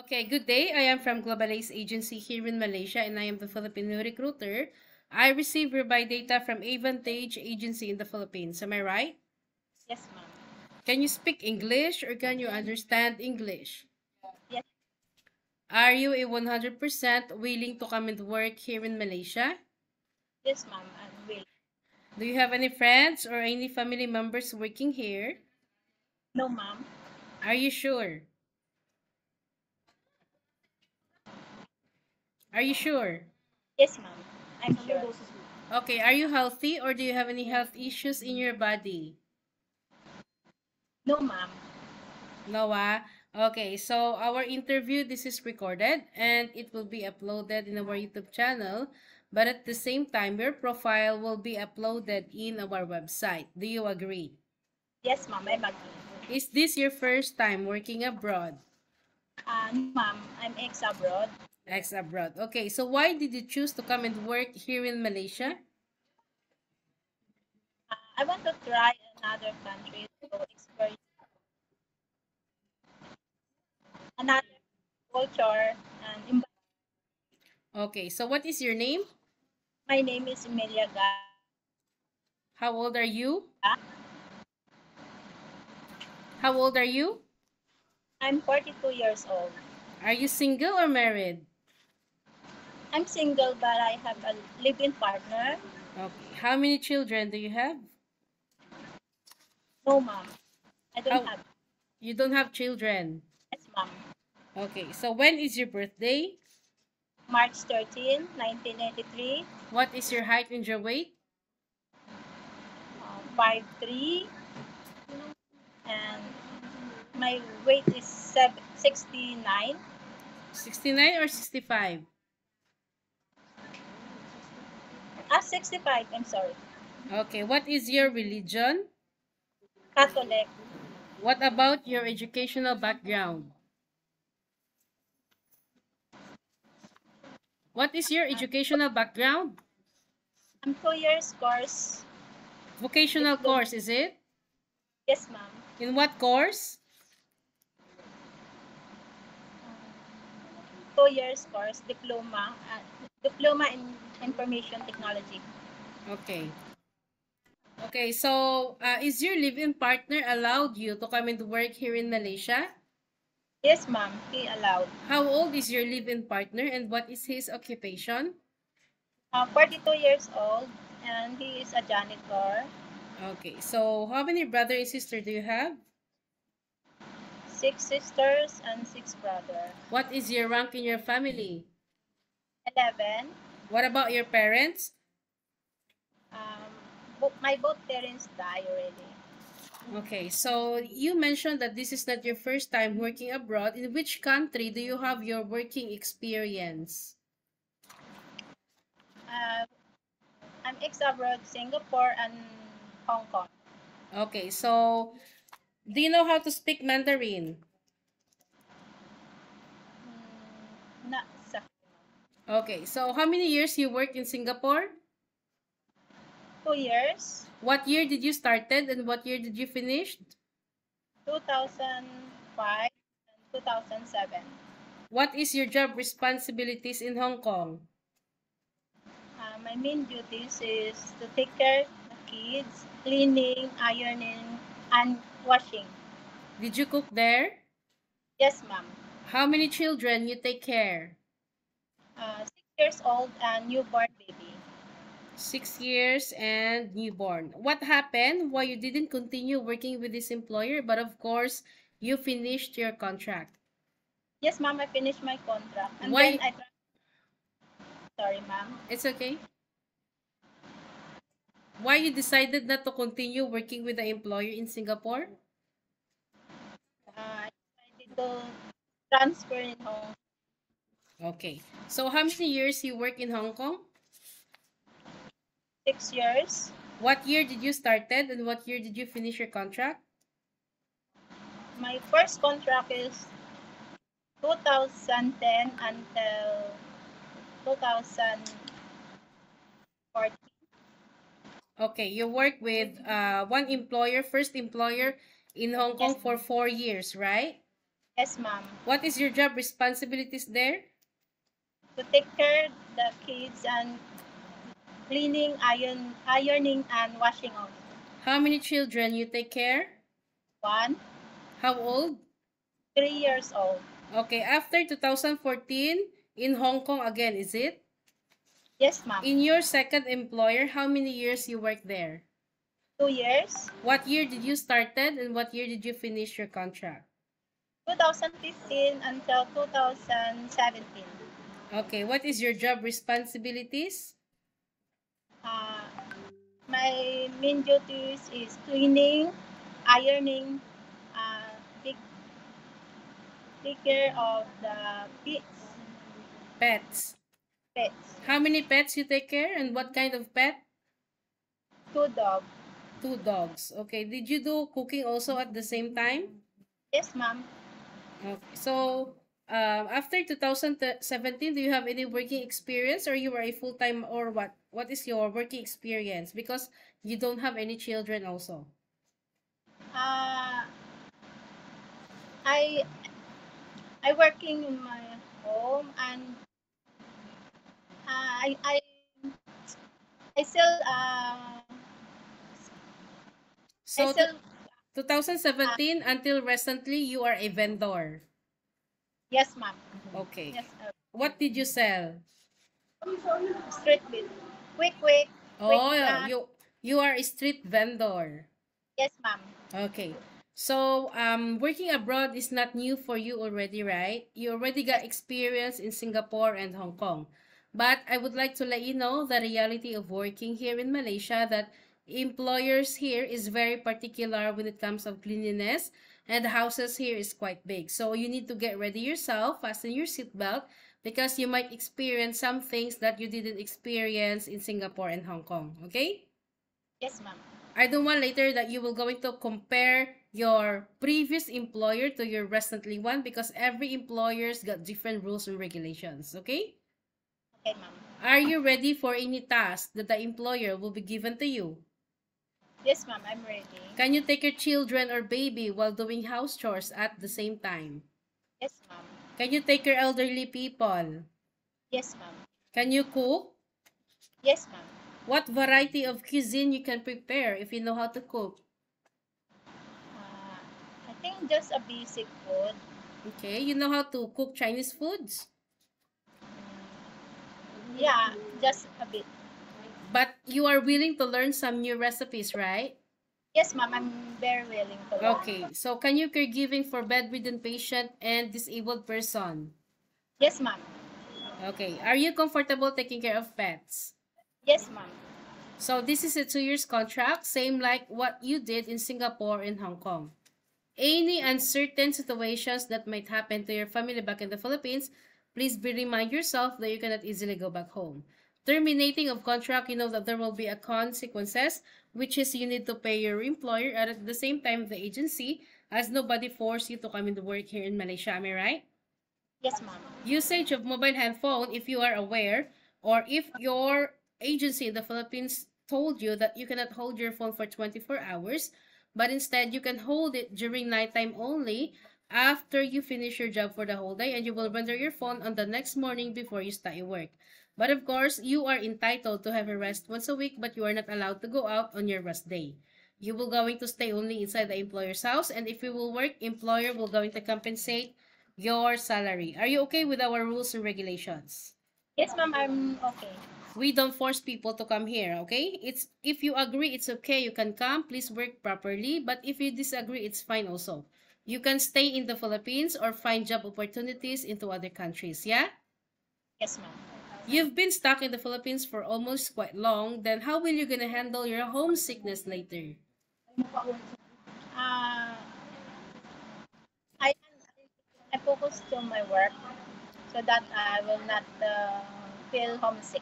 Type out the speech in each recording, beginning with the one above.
Okay, good day. I am from Global Ace Agency here in Malaysia and I am the Filipino recruiter. I receive hereby data from Avantage Agency in the Philippines. Am I right? Yes, ma'am. Can you speak English or can you understand English? Yes, Are you a 100% willing to come and work here in Malaysia? yes, ma'am. I'm willing. Do you have any friends or any family members working here? No, ma'am. Are you sure? Are you sure? Yes, ma'am. I'm sure. Okay, are you healthy or do you have any health issues in your body? No, ma'am. Noah. Okay, so our interview, this is recorded and it will be uploaded in our YouTube channel. But at the same time, your profile will be uploaded in our website. Do you agree? Yes, ma'am. I'm agree. Is this your first time working abroad? No, ma'am. I'm ex-abroad. Ex-abroad. Okay, so why did you choose to come and work here in Malaysia? I want to try another country to experience another culture and Okay, so what is your name? my name is Emilia Ga. How old are you? How old are you? I'm 42 years old. Are you single or married? I'm single, but I have a live-in partner. Okay, how many children do you have? No, ma'am. I don't How have. you don't have children? Yes, ma'am. Okay, so when is your birthday? March 13, 1983. What is your height and your weight? 5'3", and my weight is 69. 69 or 65? 65, I'm sorry. Okay, what is your religion? Catholic. What about your educational background? What is your educational background? I'm 2 years course Vocational diploma. course, is it? Yes, ma'am. In what course? 2 years course diploma. Diploma in information technology. Okay. Okay, so is your live-in partner allowed you to come and work here in Malaysia? Yes, ma'am. He allowed. How old is your live-in partner and what is his occupation? 42 years old, and he is a janitor. Okay, so how many brother and sister do you have? 6 sisters and 6 brothers. What is your rank in your family? 11. What about your parents? My both parents died already. Okay, so you mentioned that this is not your first time working abroad. In which country do you have your working experience? Uh, I'm ex-abroad, Singapore and Hong Kong. Okay, so do you know how to speak Mandarin? Not sa Okay, so how many years you work in Singapore? 2 years, What year did you started and what year did you finish? 2005 and 2007. What is your job responsibilities in Hong Kong? My main duties is to take care of the kids, cleaning, ironing, and washing. Did you cook there? Yes, ma'am. How many children you take care? 6 years old and newborn baby. 6 years and newborn. What happened? Why you didn't continue working with this employer, but of course, you finished your contract. Yes, ma'am. I finished my contract, and then Why? sorry, ma'am. It's okay. Why you decided not to continue working with the employer in Singapore? I decided to transfer in Hong. Okay. So how many years you work in Hong Kong? 6 years. What year did you started and what year did you finish your contract? My first contract is 2010 until 2014. Okay, you work with one employer, first employer in Hong Kong Yes, for 4 years, right? Yes, ma'am. What is your job responsibilities there? To take care the kids and cleaning, ironing, and washing also. How many children you take care? One, How old? 3 years old. Okay, after 2014, in Hong Kong again, is it? Yes, ma'am. In your second employer, how many years you worked there? 2 years. What year did you started and what year did you finish your contract? 2015 until 2017. Okay, what is your job responsibilities? Uh, my main duties is cleaning, ironing, uh, take, take care of the Pets. pets. How many pets you take care and what kind of pet? 2 dogs. Two dogs. Okay, did you do cooking also at the same time? Yes, ma'am. Okay, so after 2017, do you have any working experience or you were a full-time or what? What is your working experience? Because you don't have any children also. Uh, I I working in my home and I still I So to still 2017 until recently, you are a vendor. yes, ma'am. Okay. Yes, What did you sell? street bit. Quick, quick. Oh, you are a street vendor. Yes, ma'am. Okay. So, working abroad is not new for you already, right? You already got Yes, experience in Singapore and Hong Kong. But I would like to let you know the reality of working here in Malaysia that employers here is very particular when it comes of cleanliness and the houses here is quite big. So you need to get ready yourself, fasten your seatbelt because you might experience some things that you didn't experience in Singapore and Hong Kong. Okay? yes, ma'am. I don't want later that you will going to compare your previous employer to your recently one because every employer's got different rules and regulations, okay? Okay, ma'am. Are you ready for any task that the employer will be given to you? Yes, ma'am. I'm ready. Can you take your children or baby while doing house chores at the same time? Yes, ma'am. Can you take your elderly people? Yes, ma'am. Can you cook? Yes, ma'am. What variety of cuisine you can prepare if you know how to cook? I think just a basic food. Okay, you know how to cook Chinese foods? Yeah, just a bit. But you are willing to learn some new recipes, right? Yes, ma'am. I'm very willing to learn. Okay, so can you caregiving for bedridden patient and disabled person? Yes, ma'am. Okay, are you comfortable taking care of pets? Yes, ma'am. So this is a 2 years contract, same like what you did in Singapore and Hong Kong. Any uncertain situations that might happen to your family back in the Philippines, please be remind yourself that you cannot easily go back home. Terminating of contract, you know that there will be a consequences, which is you need to pay your employer and at the same time the agency, as nobody forced you to come into work here in Malaysia, am I right? Yes, ma'am. Usage of mobile handphone, if you are aware, or if your agency in the Philippines told you that you cannot hold your phone for 24 hours, but instead you can hold it during nighttime only after you finish your job for the whole day and you will render your phone on the next morning before you start your work. But of course, you are entitled to have a rest once a week, but you are not allowed to go out on your rest day. You will going to stay only inside the employer's house, and if you will work, employer will going to compensate your salary. Are you okay with our rules and regulations? Yes, ma'am. I'm okay. We don't force people to come here, okay? It's if you agree it's okay, you can come, please work properly, but if you disagree, it's fine also. You can stay in the Philippines or find job opportunities into other countries, yeah? Yes, ma'am. You've been stuck in the Philippines for almost quite long, then how will you gonna handle your homesickness later? Uh, I I focus to my work so that I will not feel homesick.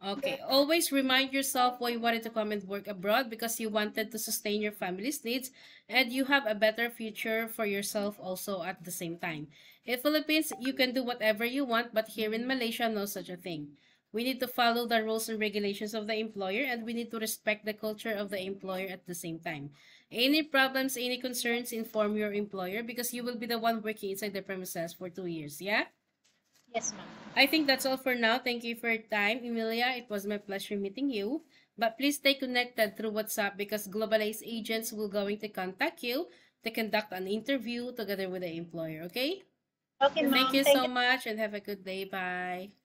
Okay, always remind yourself why you wanted to come and work abroad because you wanted to sustain your family's needs and you have a better future for yourself also at the same time. In Philippines, you can do whatever you want, but here in Malaysia, no such a thing. We need to follow the rules and regulations of the employer, and we need to respect the culture of the employer at the same time. Any problems, any concerns, inform your employer because you will be the one working inside the premises for 2 years. Yeah? Yes, ma'am. I think that's all for now. Thank you for your time, Emilia. It was my pleasure meeting you. But please stay connected through WhatsApp because Globalized agents will going to contact you to conduct an interview together with the employer. Okay? Okay, ma'am. Thank you Thank so you. much and have a good day. Bye.